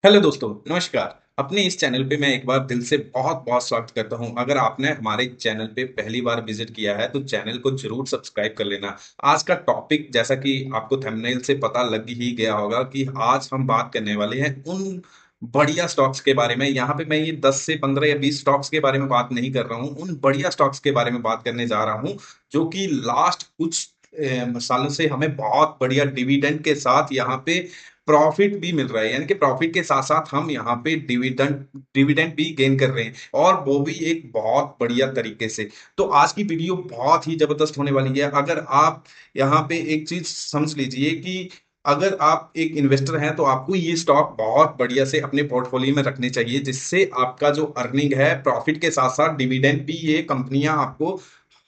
Hello दोस्तों, नमस्कार। अपने इस चैनल पे मैं एक बार दिल से बहुत बहुत स्वागत करता हूं। अगर आपने हमारे चैनल पे पहली बार विजिट किया है तो चैनल को जरूर सब्सक्राइब कर लेना। आज का टॉपिक जैसा कि आपको थंबनेल से पता लग ही गया होगा कि आज हम बात करने वाले हैं उन बढ़िया स्टॉक्स के बारे में। यहाँ पे मैं ये 10 से 15 या 20 स्टॉक्स के बारे में बात नहीं कर रहा हूँ, उन बढ़िया स्टॉक्स के बारे में बात करने जा रहा हूँ जो कि लास्ट कुछ सालों से हमें बहुत बढ़िया डिविडेंड के साथ यहाँ पे प्रॉफिट भी मिल रहा है। यानी कि प्रॉफिट के साथ साथ हम यहाँ पे डिविडेंड डिविडेंड भी गेन कर रहे हैं, और वो भी एक बहुत बढ़िया तरीके से। तो आज की वीडियो बहुत ही जबरदस्त होने वाली है। अगर आप यहाँ पे एक चीज समझ लीजिए कि अगर आप एक इन्वेस्टर हैं तो आपको ये स्टॉक बहुत बढ़िया से अपने पोर्टफोलियो में रखने चाहिए, जिससे आपका जो अर्निंग है प्रॉफिट के साथ साथ डिविडेंड भी ये कंपनियां आपको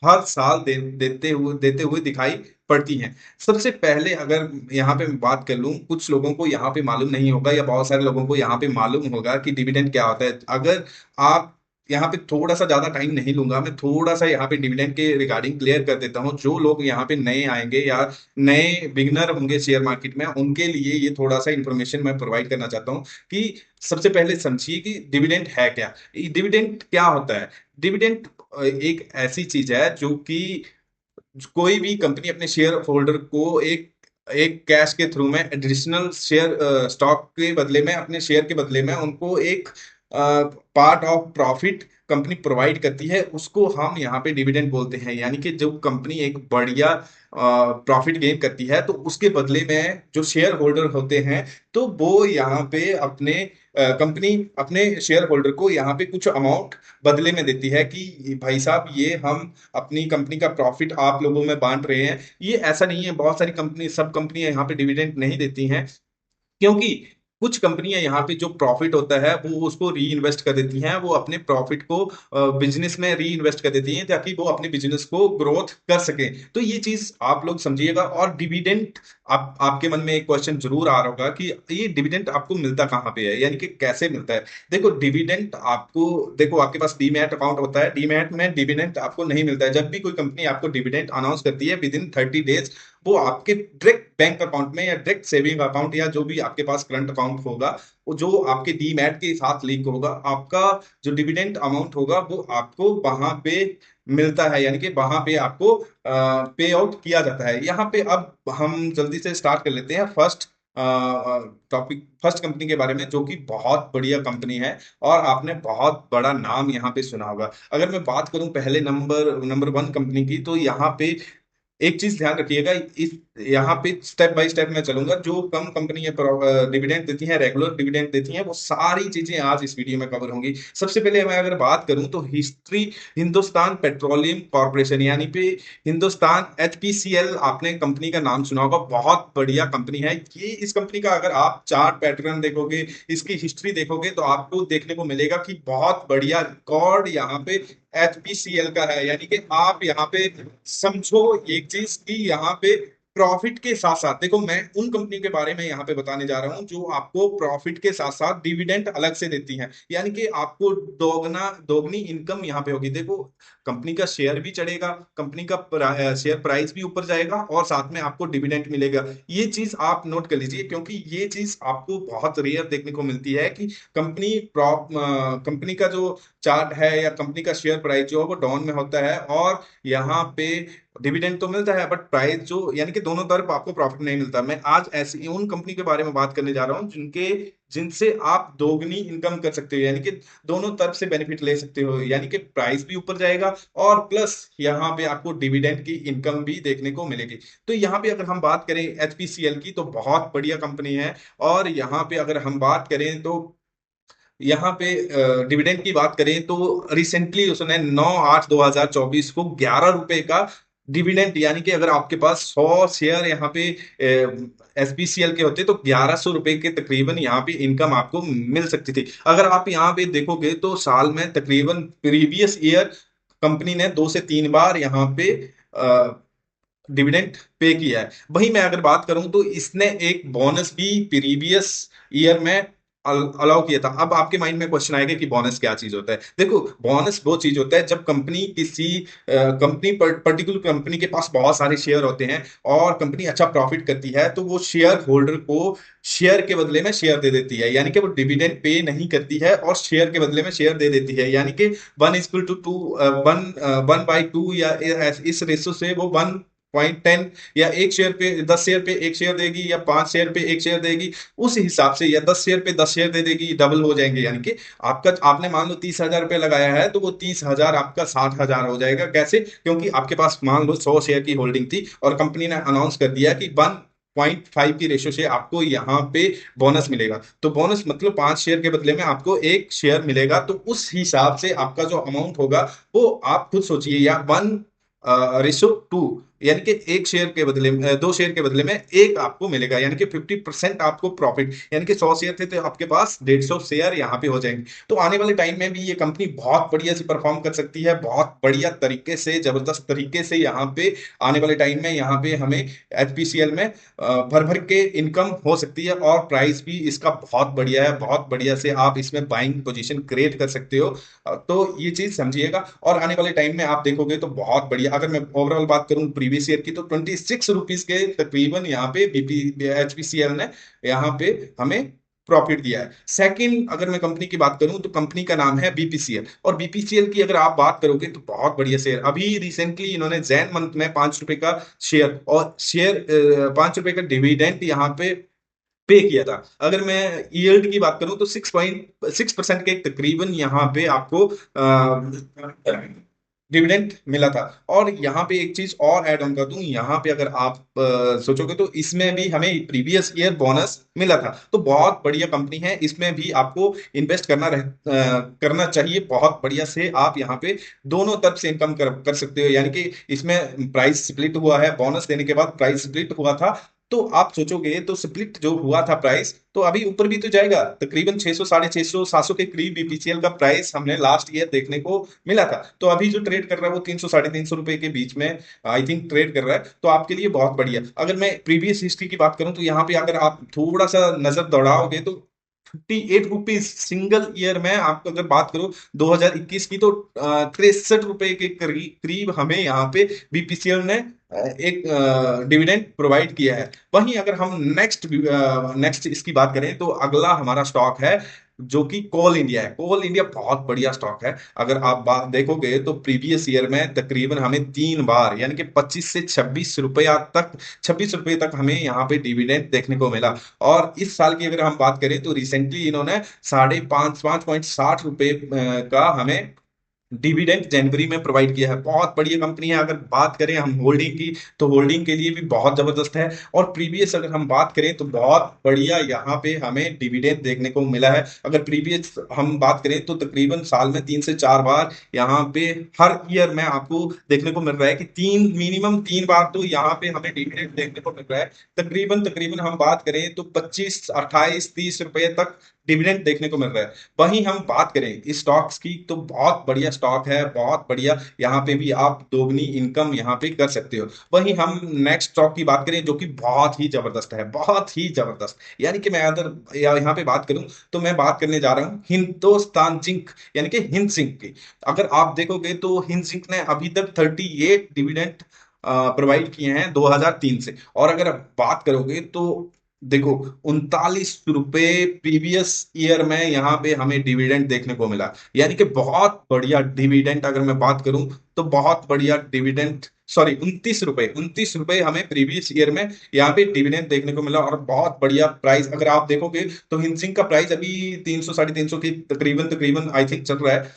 हर साल देते हुए दिखाई पड़ती हैं। सबसे पहले अगर यहाँ पे मैं बात कर लूँ, कुछ लोगों को यहाँ पे मालूम नहीं होगा या बहुत सारे लोगों को यहाँ पे मालूम होगा कि डिविडेंड क्या होता है। अगर आप यहाँ पे थोड़ा सा ज्यादा टाइम नहीं लूंगा, मैं थोड़ा सा यहाँ पे डिविडेंड के रिगार्डिंग क्लियर कर देता हूँ। जो लोग यहाँ पे नए आएंगे या नए बिगनर होंगे शेयर मार्केट में, उनके लिए ये थोड़ा सा इंफॉर्मेशन मैं प्रोवाइड करना चाहता हूँ कि सबसे पहले समझिए कि डिविडेंड है क्या। डिविडेंड क्या होता है? डिविडेंड एक ऐसी चीज है जो कि कोई भी कंपनी अपने शेयर होल्डर को एक एक कैश के थ्रू में एडिशनल शेयर स्टॉक के बदले में, अपने शेयर के बदले में उनको एक part of profit company provide करती है, उसको हम यहाँ पे डिविडेंड बोलते हैं। यानी कि जब कंपनी एक बढ़िया प्रॉफिट गेन करती है तो उसके बदले में जो शेयर होल्डर होते हैं, तो वो यहाँ पे अपने कंपनी अपने शेयर होल्डर को यहाँ पे कुछ अमाउंट बदले में देती है कि भाई साहब, ये हम अपनी कंपनी का प्रॉफिट आप लोगों में बांट रहे हैं। ये ऐसा नहीं है, बहुत सारी कंपनी, सब कंपनियां यहाँ पे डिविडेंड नहीं देती हैं, क्योंकि कुछ कंपनियां यहाँ पे जो प्रॉफिट होता है वो उसको री इन्वेस्ट कर देती हैं। वो अपने प्रॉफिट को बिजनेस में री इन्वेस्ट कर देती हैं ताकि वो अपने बिजनेस को ग्रोथ कर सके। तो ये चीज आप लोग समझिएगा। और डिविडेंड, आप आपके मन में एक क्वेश्चन जरूर आ रहा होगा कि ये डिविडेंड आपको मिलता कहाँ पे है, यानी कि कैसे मिलता है। देखो, डिविडेंड आपको, देखो आपके पास डीमैट अकाउंट होता है, डीमैट में डिविडेंड आपको नहीं मिलता है। जब भी कोई कंपनी आपको डिविडेंड अनाउंस करती है विद इन 30 डेज, वो आपके डायरेक्ट बैंक अकाउंट में या डायरेक्ट सेविंग अकाउंट या जो भी आपके पास करंट अकाउंट होगा, वो जो आपके डीमैट के साथ लिंक होगा, आपका जो डिविडेंड अमाउंट होगा वो आपको वहां पे मिलता है। यानी कि वहां पे आपको पे आउट किया जाता है। यहाँ पे अब हम जल्दी से स्टार्ट कर लेते हैं फर्स्ट टॉपिक, फर्स्ट कंपनी के बारे में, जो कि बहुत बढ़िया कंपनी है और आपने बहुत बड़ा नाम यहाँ पे सुना होगा। अगर मैं बात करूं पहले नंबर वन कंपनी की, तो यहाँ पे एक चीज ध्यान रखिएगा। इस यहाँ पे स्टेप बाय स्टेप मैं चलूंगा। जो कम कंपनी डिविडेंड देती हैं, रेगुलर डिविडेंड देती हैं, वो सारी चीजें आज इस वीडियो में कवर होंगी। सबसे पहले मैं अगर बात करूं तो हिस्ट्री, हिंदुस्तान पेट्रोलियम कॉर्पोरेशन, यानी पे हिंदुस्तान एचपीसीएल, आपने कंपनी का नाम सुना होगा। बहुत बढ़िया कंपनी है ये। इस कंपनी का अगर आप चार्ट पैटर्न देखोगे, इसकी हिस्ट्री देखोगे, तो आपको देखने को मिलेगा कि बहुत बढ़िया रिकॉर्ड यहाँ पे एचपीसीएल का है। यानी कि आप यहाँ पे समझो एक चीज कि यहाँ पे प्रॉफिट के साथ साथ, देखो मैं उन कंपनी के बारे में यहाँ पे बताने जा रहा हूँ जो आपको प्रॉफिट के साथ साथ डिविडेंड अलग से देती हैं। यानी कि आपको दोगुनी इनकम यहाँ पे होगी। देखो, कंपनी का शेयर भी चढ़ेगा, कंपनी का शेयर प्राइस भी ऊपर जाएगा, और साथ में आपको डिविडेंड मिलेगा। ये चीज आप नोट कर लीजिए, क्योंकि ये चीज आपको बहुत रेयर देखने को मिलती है कि कंपनी का जो चार्ट है या कंपनी का शेयर प्राइस जो है वो डाउन में होता है, और यहाँ पे डिविडेंड तो मिलता है बट प्राइस जो, यानी कि दोनों तरफ आपको प्रॉफिट नहीं मिलता। मैं आज ऐसी उन कंपनी के बारे में बात करने जा रहा हूँ जिनसे आप दोगुनी इनकम कर सकते हो, यानी कि दोनों तरफ से बेनिफिट ले सकते हो। यानी कि प्राइस भी ऊपर जाएगा और प्लस यहाँ पे आपको डिविडेंड की इनकम भी देखने को मिलेगी। तो यहाँ पे अगर हम बात करें एचपीसीएल की, तो बहुत बढ़िया कंपनी है। और यहाँ पे अगर हम बात करें तो यहाँ पे डिविडेंड की बात करें तो रिसेंटली उसने 9/8/2024 को 11 रुपए का डिविडेंड, यानी कि अगर आपके पास 100 शेयर यहाँ पे एसपीसीएल के होते तो 1100 रुपए के तकरीबन यहाँ पे इनकम आपको मिल सकती थी। अगर आप यहाँ पे देखोगे तो साल में तकरीबन प्रीवियस ईयर कंपनी ने 2 से 3 बार यहाँ पे डिविडेंड पे किया है। वहीं मैं अगर बात करूं तो इसने एक बोनस भी प्रीवियस ईयर में अलाउ किया था। अब आपके माइंड में क्वेश्चन आएगा कि बोनस क्या चीज होता है। देखो, बोनस वो चीज होता है जब कंपनी किसी कंपनी पर्टिकुलर कंपनी के पास बहुत सारे शेयर होते हैं और कंपनी अच्छा प्रॉफिट करती है, तो वो शेयर होल्डर को शेयर के बदले में शेयर दे देती है, यानी कि वो डिविडेंड पे नहीं करती है और शेयर के बदले में शेयर दे देती है, यानी कि 1:2 वन 1/2 या इस रेशो से वो 1.10 या एक शेयर पे 10 शेयर पे एक शेयर देगी या 5 शेयर पे एक शेयर देगी, उस हिसाब से, या 10 शेयर पे 10 शेयर दे देगी, डबल हो जाएंगे। यानी कि आपका, आपने मान लो 30,000 रुपये लगाया है तो वो 30,000 आपका 60,000 हो जाएगा। कैसे? क्योंकि आपके पास मान लो 100 शेयर की होल्डिंग थी और कंपनी ने अनाउंस कर दिया कि 1.5 की रेशो से आपको यहाँ पे बोनस मिलेगा। तो बोनस मतलब 5 शेयर के बदले में आपको एक शेयर मिलेगा, तो उस हिसाब से आपका जो अमाउंट होगा वो आप खुद सोचिए, या 1:2, यानी कि एक शेयर के बदले में 2 शेयर के बदले में एक आपको मिलेगा, यानी कि 50% आपको प्रॉफिट, यानी कि 100 शेयर थे तो आपके पास 150 शेयर यहाँ पे हो जाएंगे। तो आने वाले टाइम में भी ये कंपनी बहुत बढ़िया से परफॉर्म कर सकती है, बहुत बढ़िया तरीके से, जबरदस्त तरीके से यहाँ पे आने वाले टाइम में यहाँ पे हमें एचपीसीएल में भर भर के इनकम हो सकती है, और प्राइस भी इसका बहुत बढ़िया है, बहुत बढ़िया से आप इसमें बाइंग पोजीशन क्रिएट कर सकते हो। तो ये चीज समझिएगा, और आने वाले टाइम में आप देखोगे तो बहुत बढ़िया। अगर मैं ओवरऑल बात करूं प्रीवियस ईयर की, तो 26 रुपीज के तकरीबन यहाँ पे बीपी एचपीसीएल ने यहाँ पे हमें प्रॉफिट दिया है। सेकंड, अगर मैं कंपनी की बात करूं तो कंपनी का नाम है बीपीसीएल, और बीपीसीएल की अगर आप बात करोगे तो बहुत बढ़िया शेयर, अभी रिसेंटली इन्होंने जैन मंथ में 5 रुपए का शेयर, और शेयर 5 रुपए का डिविडेंड यहाँ पे किया था। अगर मैं यील्ड की बात करूं तो 6.6% के तकरीबन यहाँ पे आपको डिविडेंड मिला था। और यहाँ पे एक चीज और ऐड ऑन कर दूं, यहाँ पे अगर आप सोचोगे तो इसमें भी हमें प्रीवियस ईयर बोनस मिला था। तो बहुत बढ़िया कंपनी है, इसमें भी आपको इन्वेस्ट करना चाहिए। बहुत बढ़िया से आप यहाँ पे दोनों तरफ से इनकम कर सकते हो, यानी कि इसमें प्राइस स्प्लिट हुआ है, बोनस देने के बाद प्राइस स्प्लिट हुआ था। तो आप सोचोगे तो स्प्लिट जो हुआ था प्राइस, तो अभी ऊपर भी तो जाएगा, तकरीबन 600, 650, 700 के करीब बीपीसीएल का प्राइस हमने लास्ट ईयर देखने को मिला था। तो अभी जो ट्रेड कर रहा है वो 300, 350 रुपए के बीच में आई थिंक ट्रेड कर रहा है, तो आपके लिए बहुत बढ़िया। अगर मैं प्रीवियस हिस्ट्री की बात करूं तो यहाँ पे अगर आप थोड़ा सा नजर दौड़ाओगे तो 58 रुपीज सिंगल ईयर में, आपको अगर बात करो 2021 की, तो 63 रुपए के करीब करीब हमें यहाँ पे बीपीसीएल ने एक डिविडेंड प्रोवाइड किया है। वहीं अगर हम नेक्स्ट इसकी बात करें तो अगला हमारा स्टॉक है जो कि कोल इंडिया है। कोल इंडिया बहुत बढ़िया स्टॉक है। अगर आप बात देखोगे तो प्रीवियस ईयर में तकरीबन हमें 3 बार, यानी कि 25 से 26 रुपया तक, 26 रुपये तक हमें यहाँ पे डिविडेंड देखने को मिला। और इस साल की अगर हम बात करें तो रिसेंटली इन्होंने 5.60 रुपए का हमें डिविडेंड जनवरी में प्रोवाइड किया है। बहुत बढ़िया कंपनी है। अगर बात करें हम होल्डिंग की, तो होल्डिंग के लिए भी बहुत जबरदस्त है। और प्रीवियस अगर हम बात करें तो बहुत बढ़िया यहाँ पे हमें डिविडेंड देखने को मिला है। अगर प्रीवियस हम बात करें तो तकरीबन साल में 3 से 4 बार यहाँ पे हर ईयर में आपको देखने को मिल रहा है कि मिनिमम 3 बार तो यहाँ पे हमें डिविडेंड देखने को मिल रहा है। तकरीबन तकरीबन हम बात करें तो 25, 28, 30 रुपए तक डिविडेंड देखने को मिल रहा है। वहीं हम बात करें इस स्टॉक्स की, तो बहुत बढ़िया स्टॉक है, बहुत बढ़िया। यहाँ पे भी आप दोगुनी इनकम यहाँ पे कर सकते हो। वहीं हम नेक्स्ट स्टॉक की बात करें जो कि बहुत ही जबरदस्त है, बहुत ही जबरदस्त, यानी कि मैं अगर यहाँ पे बात करूं तो मैं बात करने जा रहा हूँ हिंदुस्तान जिंक, यानी कि हिंद जिंक की। अगर आप देखोगे तो हिंद जिंक ने अभी तक 38 डिविडेंड प्रोवाइड किए हैं 2003 से। और अगर आप बात करोगे तो देखो, 39 रुपए प्रीवियस ईयर में यहाँ पे हमें डिविडेंड देखने को मिला, यानी कि बहुत बढ़िया डिविडेंड। अगर मैं बात करूं तो बहुत बढ़िया डिविडेंड, सॉरी 29 रुपए हमें प्रीवियस ईयर में यहाँ पे डिविडेंड देखने को मिला, और बहुत बढ़िया प्राइस। अगर आप देखोगे तो हिंसिंग का प्राइस अभी 300, 350 की तकरीबन तकरीबन आई थिंक चल रहा है।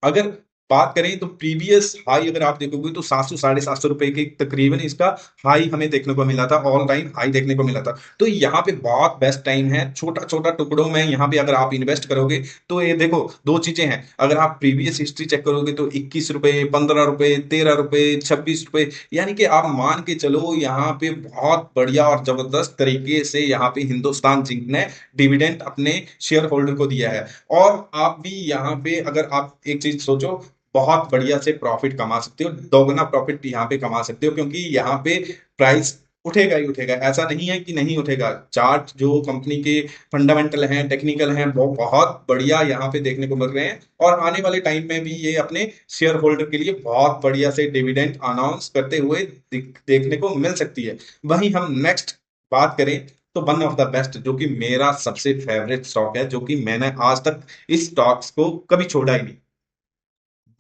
अगर बात करें तो प्रीवियस हाई अगर आप देखोगे तो 700, 750 रुपए के तकरीबन इसका हाई हमें देखने को मिला था, ऑल टाइम हाई देखने को मिला था। तो यहाँ पे बहुत बेस्ट टाइम है, छोटा छोटा टुकड़ों में यहाँ पे अगर आप इन्वेस्ट करोगे तो ये देखो, दो चीजें हैं। अगर आप प्रीवियस हिस्ट्री चेक करोगे तो 21 रुपए, 15 रुपए, 13 रुपए, 26 रुपए, यानी कि आप मान के चलो यहाँ पे बहुत बढ़िया और जबरदस्त तरीके से यहाँ पे हिंदुस्तान जिंक ने डिविडेंड अपने शेयर होल्डर को दिया है। और आप भी यहाँ पे अगर आप एक चीज सोचो, बहुत बढ़िया से प्रॉफिट कमा सकते हो, दोगुना प्रॉफिट यहाँ पे कमा सकते हो, क्योंकि यहाँ पे प्राइस उठेगा ही उठेगा, ऐसा नहीं है कि नहीं उठेगा। चार्ट जो कंपनी के फंडामेंटल हैं, टेक्निकल हैं, वो बहुत बढ़िया यहाँ पे देखने को मिल रहे हैं, और आने वाले टाइम में भी ये अपने शेयर होल्डर के लिए बहुत बढ़िया से डिविडेंड अनाउंस करते हुए देखने को मिल सकती है। वहीं हम नेक्स्ट बात करें तो वन ऑफ द बेस्ट, जो कि मेरा सबसे फेवरेट स्टॉक है, जो कि मैंने आज तक इस स्टॉक्स को कभी छोड़ा ही नहीं,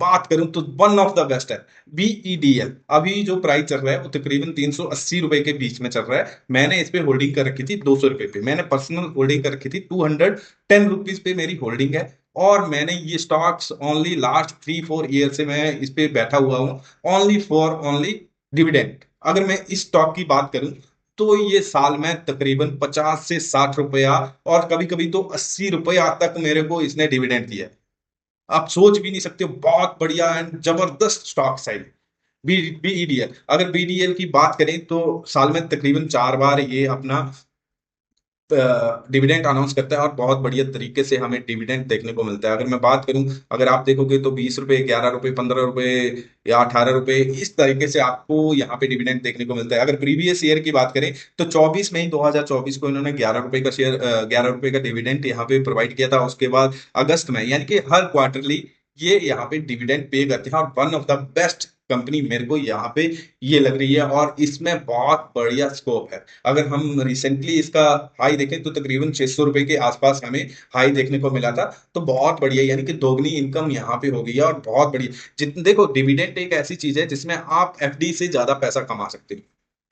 बात करूं तो वन ऑफ द बेस्ट है बीईडीएल। अभी जो प्राइस चल रहा है वो तकरीबन 380 रुपए के बीच में चल रहा है। मैंने इस पे होल्डिंग कर रखी थी 200 रुपए पे, मैंने पर्सनल होल्डिंग कर रखी थी 210 रुपीज पे मेरी होल्डिंग है। और मैंने ये स्टॉक्स ओनली लास्ट 3-4 ईयर से मैं इस पे बैठा हुआ हूँ, ओनली फॉर ओनली डिविडेंड। अगर मैं इस स्टॉक की बात करूं तो ये साल में तकरीबन 50 से 60 रुपया, और कभी कभी तो 80 रुपया तक मेरे को इसने डिविडेंड दिया है। आप सोच भी नहीं सकते हो, बहुत बढ़िया एंड जबरदस्त स्टॉक साइज बीईडीएल। अगर बीडीएल की बात करें तो साल में तकरीबन 4 बार ये अपना डिविडेंड अनाउंस करता है, और बहुत बढ़िया तरीके से हमें डिविडेंड देखने को मिलता है। अगर मैं बात करूं, अगर आप देखोगे तो 20 रुपए, 11 रुपए, 15 रुपए या 18 रुपए, इस तरीके से आपको यहाँ पे डिविडेंड देखने को मिलता है। अगर प्रीवियस ईयर की बात करें तो 24 मई 2024 को इन्होंने 11 रुपए का शेयर, 11 रुपए का डिविडेंड यहाँ पे प्रोवाइड किया था। उसके बाद अगस्त में, यानी कि हर क्वार्टरली ये यहाँ पे डिविडेंड पे करते हैं, और one of the best company मेरे को यहाँ पे ये लग रही है, और इसमें बहुत बढ़िया स्कोप है। अगर हम रिसेंटली इसका हाई देखें तो तकरीबन 600 रुपए के आसपास हमें हाई देखने को मिला था। तो बहुत बढ़िया, यानी कि दोगुनी इनकम यहाँ पे हो गई है, और बहुत बढ़िया। जितने देखो, डिविडेंड एक ऐसी चीज है जिसमें आप एफडी से ज्यादा पैसा कमा सकते हो।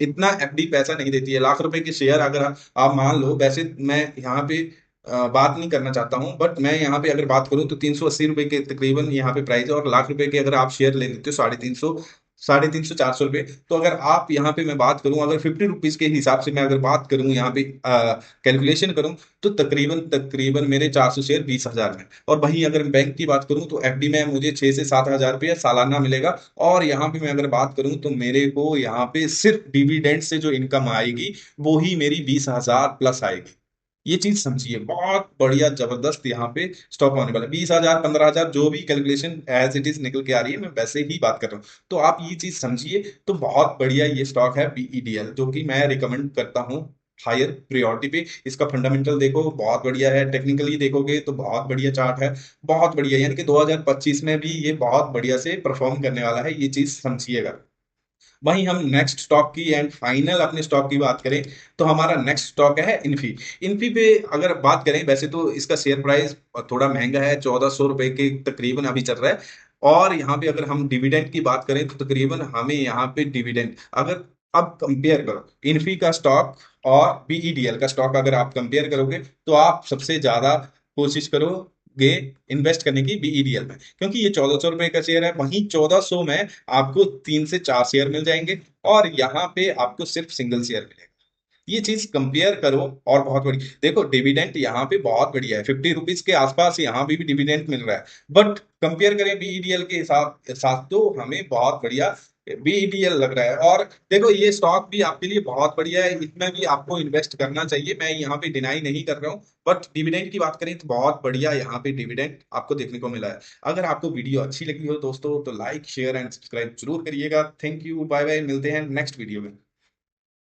इतना एफडी पैसा नहीं देती है। लाख रुपए के शेयर अगर आप मान लो, वैसे मैं यहाँ पे बात नहीं करना चाहता हूँ, बट मैं यहाँ पे अगर बात करूँ तो 380 रुपए के तकरीबन यहाँ पे प्राइस है, और लाख रुपए के अगर आप शेयर ले लेते हो 350, 350, 400 रुपए। तो अगर आप यहाँ पे मैं बात करूं, अगर 50 रुपीज के हिसाब से मैं अगर बात करूं यहाँ पे कैलकुलेशन करूं, तो तकरीबन तकरीबन मेरे 400 शेयर 20,000 में। और वहीं अगर मैं बैंक की बात करूं तो एफडी में मुझे 6 से 7 हजार रुपया सालाना मिलेगा। और यहाँ पे मैं अगर बात करूं तो मेरे को यहाँ पे सिर्फ डिविडेंड से जो इनकम आएगी वो ही मेरी 20,000 प्लस आएगी। ये चीज समझिए, बहुत बढ़िया जबरदस्त यहाँ पे स्टॉक होने वाला है। 20,000, 15,000, जो भी कैलकुलेशन एज इट इज निकल के आ रही है, मैं वैसे ही बात कर रहा हूँ। तो आप ये चीज समझिए, तो बहुत बढ़िया ये स्टॉक है बीईडीएल, जो कि मैं रिकमेंड करता हूँ हायर प्रियोरिटी पे। इसका फंडामेंटल देखो बहुत बढ़िया है, टेक्निकली देखोगे तो बहुत बढ़िया चार्ट है, बहुत बढ़िया। यानी कि 2025 में भी ये बहुत बढ़िया से परफॉर्म करने वाला है, ये चीज समझिएगा। वहीं हम नेक्स्ट स्टॉक की एंड फाइनल अपने स्टॉक की बात करें तो हमारा नेक्स्ट स्टॉक है इन्फी। इन्फी पे अगर बात करें, वैसे तो इसका शेयर प्राइस थोड़ा महंगा है, 1400 रुपए के तकरीबन अभी चल रहा है। और यहाँ पे अगर हम डिविडेंड की बात करें तो तकरीबन हमें यहाँ पे डिविडेंड, अगर अब कंपेयर करो इन्फी का स्टॉक और बीईडीएल का स्टॉक, अगर आप कंपेयर करोगे तो आप सबसे ज्यादा कोशिश करोगे इन्वेस्ट करने की बीईडीएल में, क्योंकि ये 1400 रुपए का शेयर है। वहीं 1400 में आपको 3 से 4 शेयर मिल जाएंगे, और यहाँ पे आपको सिर्फ सिंगल शेयर मिलेगा। ये चीज कंपेयर करो, और बहुत बड़ी देखो, डिविडेंड यहाँ पे बहुत बढ़िया है, 50 रुपीज के आसपास यहाँ भी डिविडेंड मिल रहा है। बट कंपेयर करें बीईडीएल के हिसाब साथ तो हमें बहुत बढ़िया बीईडीएल लग रहा है। और देखो, ये स्टॉक भी आपके लिए बहुत बढ़िया है, इसमें भी आपको इन्वेस्ट करना चाहिए, मैं यहाँ पे डिनाई नहीं कर रहा हूँ। बट डिविडेंड की बात करें तो बहुत बढ़िया यहाँ पे डिविडेंड आपको देखने को मिला है। अगर आपको वीडियो अच्छी लगी हो दोस्तों तो लाइक, शेयर एंड सब्सक्राइब जरूर करिएगा। थैंक यू, बाय बाय, मिलते हैं नेक्स्ट वीडियो में।